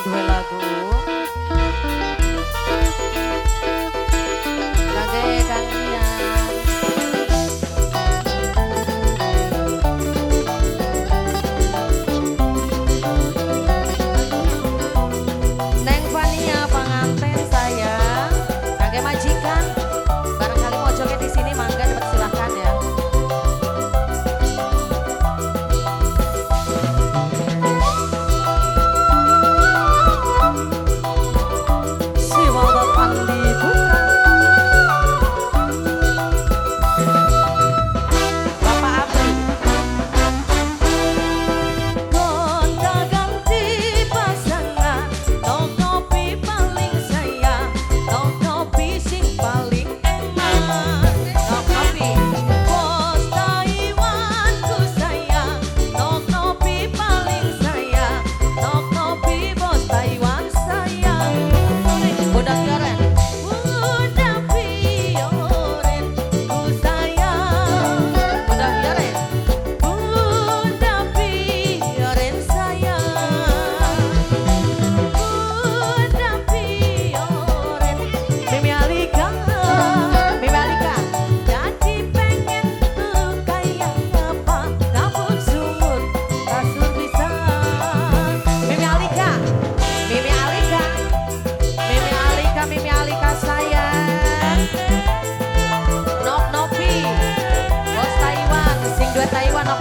dua lagu kangge Kang Ian. Neng Fania pengantin sayang kangge majikan barangkali mau joget di sini mangga dapat silahkan ya.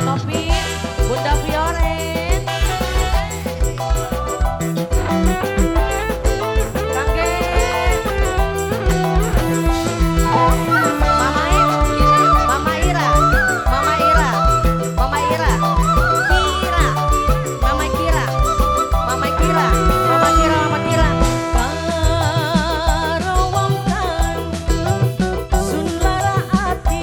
Nopi, Bunda Fioren, kangge Mama Ira, Parawangkan Sun lara ati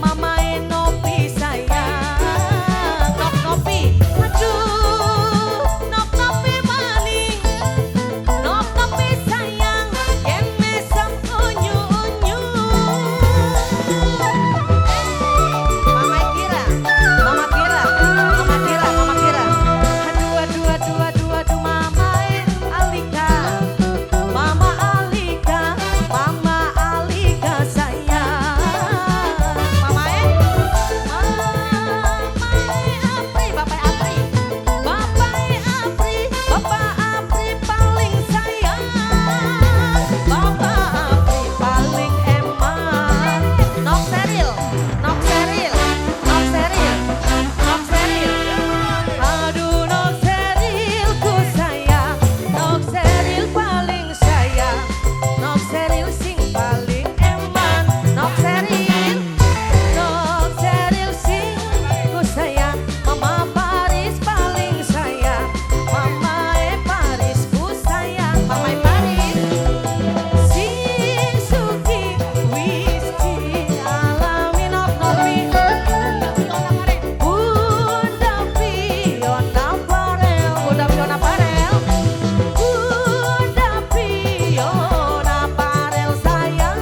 mamae Nopi sayang. Nok Nopi, aduh Nok Nopi maning, Nok Nopi sayang, yen mesem unyu-unyu. Mama Kira, aduh aduh aduh aduh aduh mamae Alika, Mama Alika sayang. Mamae Apri, Bapak Apri paling sayang. Bapak Apri paling eman. Nok Seril, aduh Nok Seril ku sayang. Nok Seril paling sayang, Nok Seril sing paling eman. Nok Seril sing ku sayang. Mama Paris paling sayang, Mamae Paris ku sayang. Mamae Paris sing suki whisky alami. Nok Nopi, Bunda Fiona Parel sayang.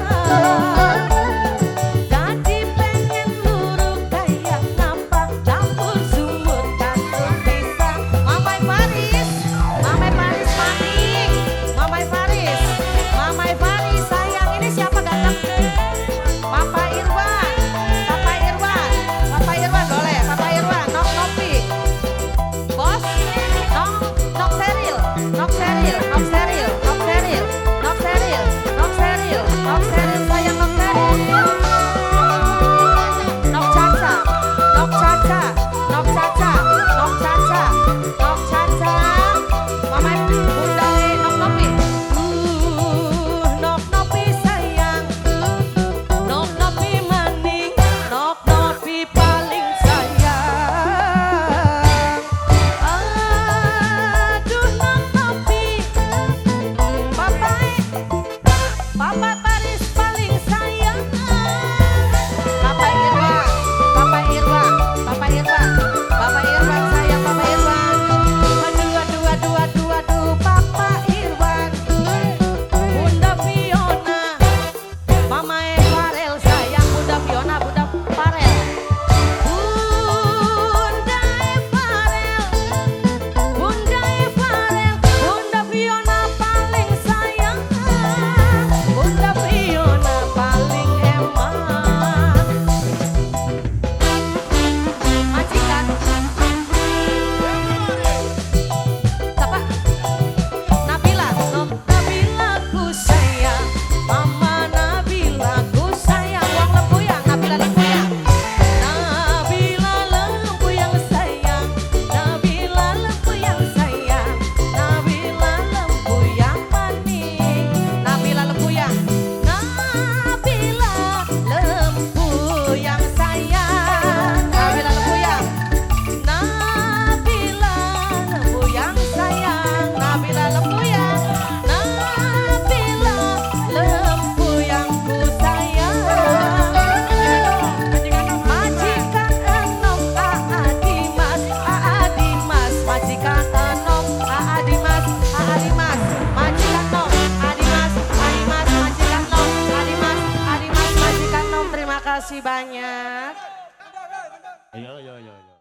Jadi pengen luru kayak nampak dapur sumur kasur bisa. Mamai Paris maning, Mamai Paris sayang. Ini siapa datang? Papa Irwan boleh. Papa Irwan, Nok Nopi, Bos, Nok Seril sayang. Nok Seril, Nok Caca, Mama Bunda Nok Nopi, Nok Nopi sayang, Nok Nopi maning, Nok Nopi paling sayang. Aduh Nok Nopi, kasih banyak. Ayo.